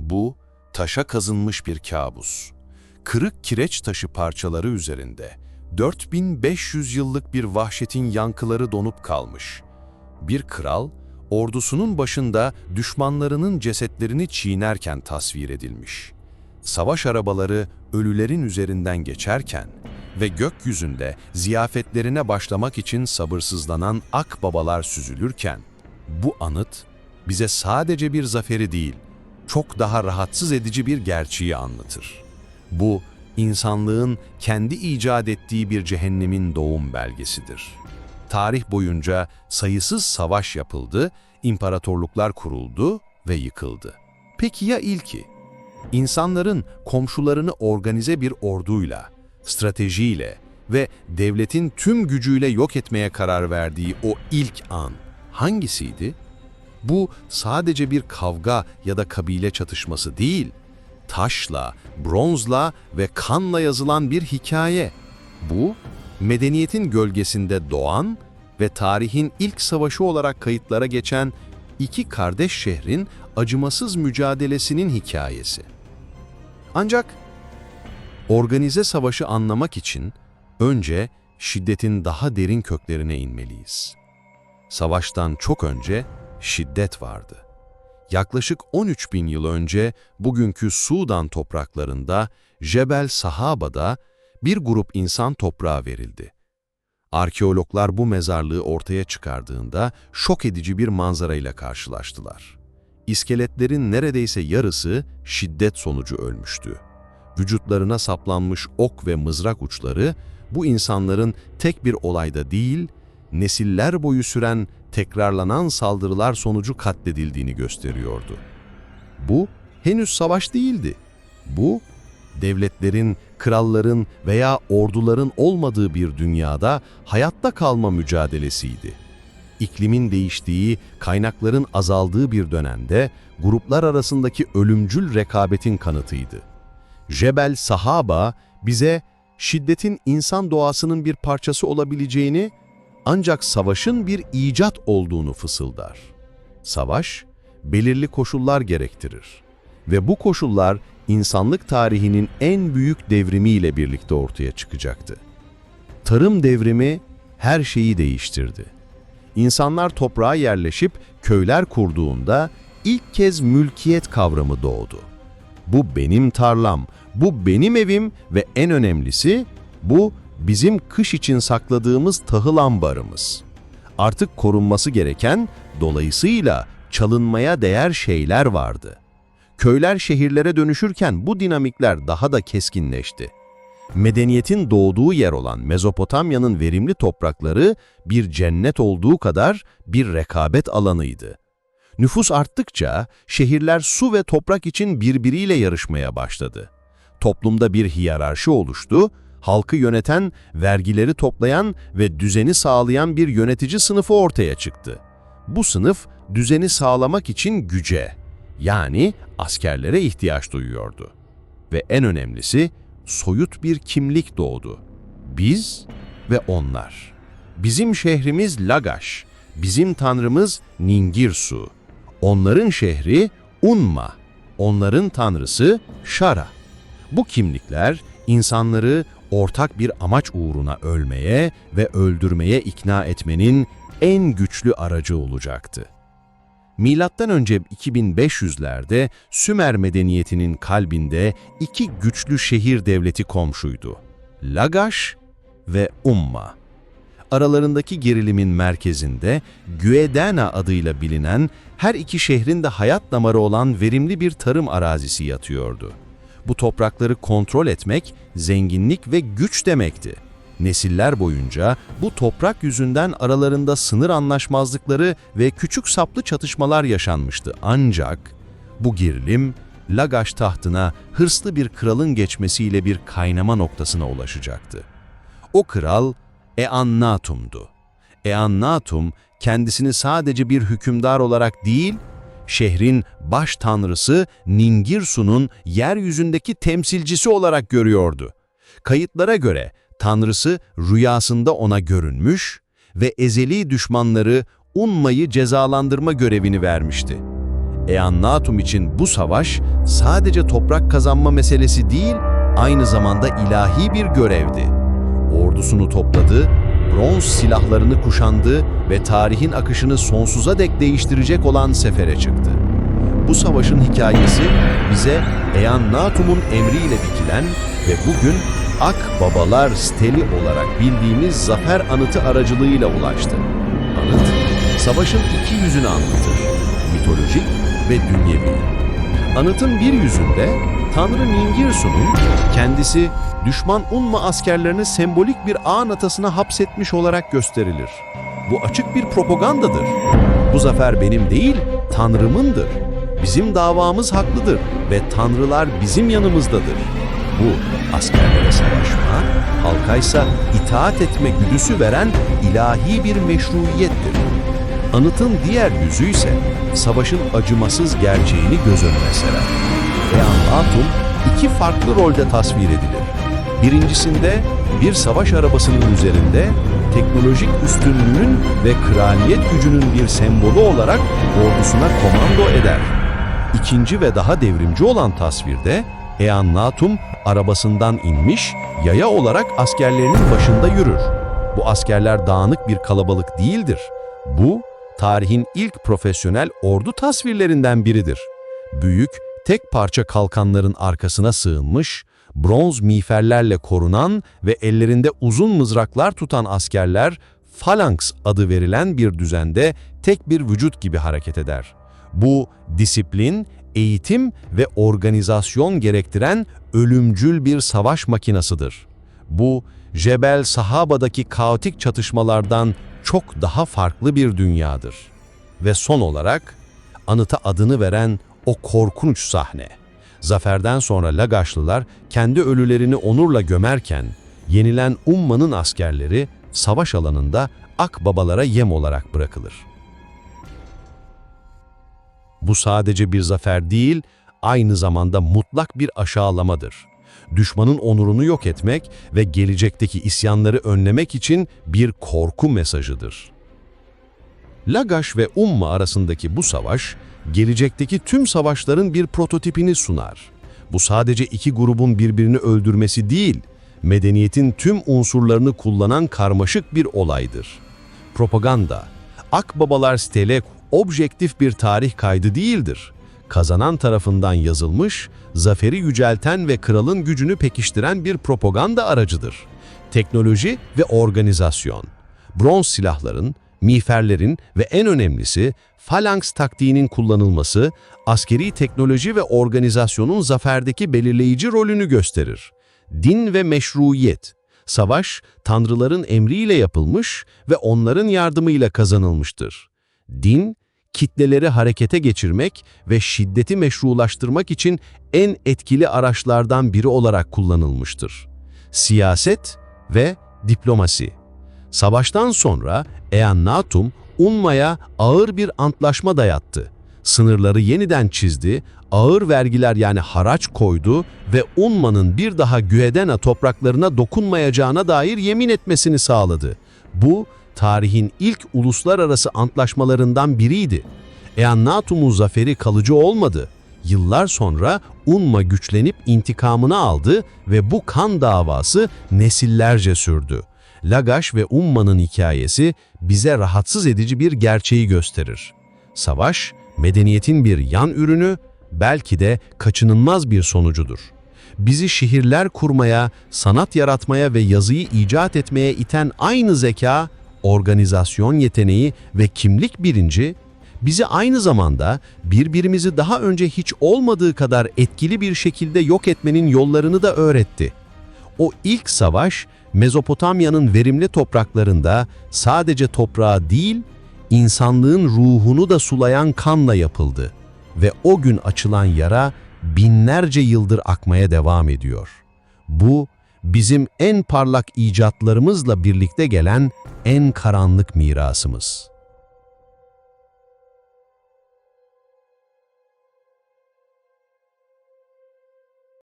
Bu, taşa kazınmış bir kabus. Kırık kireç taşı parçaları üzerinde 4500 yıllık bir vahşetin yankıları donup kalmış. Bir kral, ordusunun başında düşmanlarının cesetlerini çiğnerken tasvir edilmiş. Savaş arabaları ölülerin üzerinden geçerken ve gökyüzünde ziyafetlerine başlamak için sabırsızlanan akbabalar süzülürken, bu anıt bize sadece bir zaferi değil, çok daha rahatsız edici bir gerçeği anlatır. Bu, insanlığın kendi icat ettiği bir cehennemin doğum belgesidir. Tarih boyunca sayısız savaş yapıldı, imparatorluklar kuruldu ve yıkıldı. Peki ya ilki? İnsanların komşularını organize bir orduyla, stratejiyle ve devletin tüm gücüyle yok etmeye karar verdiği o ilk an hangisiydi? Bu sadece bir kavga ya da kabile çatışması değil, taşla, bronzla ve kanla yazılan bir hikaye. Bu, medeniyetin gölgesinde doğan ve tarihin ilk savaşı olarak kayıtlara geçen iki kardeş şehrin acımasız mücadelesinin hikayesi. Ancak organize savaşı anlamak için önce şiddetin daha derin köklerine inmeliyiz. Savaştan çok önce şiddet vardı. Yaklaşık 13.000 yıl önce bugünkü Sudan topraklarında Cebel Sahaba'da bir grup insan toprağa verildi. Arkeologlar bu mezarlığı ortaya çıkardığında şok edici bir manzarayla karşılaştılar. İskeletlerin neredeyse yarısı şiddet sonucu ölmüştü. Vücutlarına saplanmış ok ve mızrak uçları bu insanların tek bir olayda değil, nesiller boyu süren tekrarlanan saldırılar sonucu katledildiğini gösteriyordu. Bu henüz savaş değildi. Bu, devletlerin, kralların veya orduların olmadığı bir dünyada hayatta kalma mücadelesiydi. İklimin değiştiği, kaynakların azaldığı bir dönemde gruplar arasındaki ölümcül rekabetin kanıtıydı. Cebel Sahaba bize şiddetin insan doğasının bir parçası olabileceğini, ancak savaşın bir icat olduğunu fısıldar. Savaş, belirli koşullar gerektirir ve bu koşullar insanlık tarihinin en büyük devrimiyle birlikte ortaya çıkacaktı. Tarım devrimi her şeyi değiştirdi. İnsanlar toprağa yerleşip köyler kurduğunda ilk kez mülkiyet kavramı doğdu. Bu benim tarlam, bu benim evim ve en önemlisi bu bizim kış için sakladığımız tahıl ambarımız. Artık korunması gereken, dolayısıyla çalınmaya değer şeyler vardı. Köyler şehirlere dönüşürken bu dinamikler daha da keskinleşti. Medeniyetin doğduğu yer olan Mezopotamya'nın verimli toprakları bir cennet olduğu kadar bir rekabet alanıydı. Nüfus arttıkça şehirler su ve toprak için birbiriyle yarışmaya başladı. Toplumda bir hiyerarşi oluştu, halkı yöneten, vergileri toplayan ve düzeni sağlayan bir yönetici sınıfı ortaya çıktı. Bu sınıf düzeni sağlamak için güce, yani askerlere ihtiyaç duyuyordu. Ve en önemlisi, soyut bir kimlik doğdu. Biz ve onlar. Bizim şehrimiz Lagash, bizim tanrımız Ningirsu. Onların şehri Unma, onların tanrısı Shara. Bu kimlikler insanları ortak bir amaç uğruna ölmeye ve öldürmeye ikna etmenin en güçlü aracı olacaktı. Milattan önce 2500'lerde Sümer medeniyetinin kalbinde iki güçlü şehir devleti komşuydu. Lagash ve Umma. Aralarındaki gerilimin merkezinde Güedena adıyla bilinen her iki şehrin de hayat damarı olan verimli bir tarım arazisi yatıyordu. Bu toprakları kontrol etmek zenginlik ve güç demekti. Nesiller boyunca bu toprak yüzünden aralarında sınır anlaşmazlıkları ve küçük saplı çatışmalar yaşanmıştı. Ancak bu gerilim Lagash tahtına hırslı bir kralın geçmesiyle bir kaynama noktasına ulaşacaktı. O kral Eannatum'du. Eannatum kendisini sadece bir hükümdar olarak değil, şehrin baş tanrısı Ningirsu'nun yeryüzündeki temsilcisi olarak görüyordu. Kayıtlara göre tanrısı rüyasında ona görünmüş ve ezeli düşmanları Unma'yı cezalandırma görevini vermişti. Eannatum için bu savaş sadece toprak kazanma meselesi değil, aynı zamanda ilahi bir görevdi. Ordusunu topladı, bronz silahlarını kuşandı ve tarihin akışını sonsuza dek değiştirecek olan sefere çıktı. Bu savaşın hikayesi bize Eannatum'un emriyle dikilen ve bugün Akbabalar steli olarak bildiğimiz zafer anıtı aracılığıyla ulaştı. Anıt, savaşın iki yüzünü anlatır, mitolojik ve dünyevi. Anıtın bir yüzünde Tanrı Ningirsu'nun kendisi düşman Unma askerlerini sembolik bir ağ atasına hapsetmiş olarak gösterilir. Bu açık bir propagandadır. Bu zafer benim değil, Tanrımındır. Bizim davamız haklıdır ve tanrılar bizim yanımızdadır. Bu askerlere savaşma, halkaysa itaat etme güdüsü veren ilahi bir meşruiyettir. Anıtın diğer yüzü ise savaşın acımasız gerçeğini göz önüne serer. Eannatum iki farklı rolde tasvir edilir. Birincisinde bir savaş arabasının üzerinde teknolojik üstünlüğün ve kraliyet gücünün bir sembolü olarak ordusuna komando eder. İkinci ve daha devrimci olan tasvirde Eannatum arabasından inmiş, yaya olarak askerlerinin başında yürür. Bu askerler dağınık bir kalabalık değildir. Bu, tarihin ilk profesyonel ordu tasvirlerinden biridir. Büyük, tek parça kalkanların arkasına sığınmış, bronz miğferlerle korunan ve ellerinde uzun mızraklar tutan askerler, falanks adı verilen bir düzende tek bir vücut gibi hareket eder. Bu, disiplin, eğitim ve organizasyon gerektiren ölümcül bir savaş makinasıdır. Bu, Cebel Sahaba'daki kaotik çatışmalardan çok daha farklı bir dünyadır. Ve son olarak, anıta adını veren o korkunç sahne. Zaferden sonra Lagaşlılar kendi ölülerini onurla gömerken, yenilen Umma'nın askerleri savaş alanında Akbabalara yem olarak bırakılır. Bu sadece bir zafer değil, aynı zamanda mutlak bir aşağılamadır. Düşmanın onurunu yok etmek ve gelecekteki isyanları önlemek için bir korku mesajıdır. Lagaş ve Umma arasındaki bu savaş, gelecekteki tüm savaşların bir prototipini sunar. Bu sadece iki grubun birbirini öldürmesi değil, medeniyetin tüm unsurlarını kullanan karmaşık bir olaydır. Propaganda, Akbabalar stele objektif bir tarih kaydı değildir. Kazanan tarafından yazılmış, zaferi yücelten ve kralın gücünü pekiştiren bir propaganda aracıdır. Teknoloji ve organizasyon, bronz silahların, miğferlerin ve en önemlisi falanks taktiğinin kullanılması, askeri teknoloji ve organizasyonun zaferdeki belirleyici rolünü gösterir. Din ve meşruiyet, savaş tanrıların emriyle yapılmış ve onların yardımıyla kazanılmıştır. Din, kitleleri harekete geçirmek ve şiddeti meşrulaştırmak için en etkili araçlardan biri olarak kullanılmıştır. Siyaset ve diplomasi. Savaştan sonra Eannatum, Unma'ya ağır bir antlaşma dayattı. Sınırları yeniden çizdi, ağır vergiler yani haraç koydu ve Unma'nın bir daha Güedena topraklarına dokunmayacağına dair yemin etmesini sağladı. Bu, tarihin ilk uluslararası antlaşmalarından biriydi. Eannatum'un zaferi kalıcı olmadı. Yıllar sonra Unma güçlenip intikamını aldı ve bu kan davası nesillerce sürdü. Lagaş ve Umma'nın hikayesi bize rahatsız edici bir gerçeği gösterir. Savaş, medeniyetin bir yan ürünü, belki de kaçınılmaz bir sonucudur. Bizi şehirler kurmaya, sanat yaratmaya ve yazıyı icat etmeye iten aynı zeka, organizasyon yeteneği ve kimlik bilinci, bizi aynı zamanda birbirimizi daha önce hiç olmadığı kadar etkili bir şekilde yok etmenin yollarını da öğretti. O ilk savaş, Mezopotamya'nın verimli topraklarında sadece toprağı değil, insanlığın ruhunu da sulayan kanla yapıldı. Ve o gün açılan yara binlerce yıldır akmaya devam ediyor. Bu, bizim en parlak icatlarımızla birlikte gelen en karanlık mirasımız.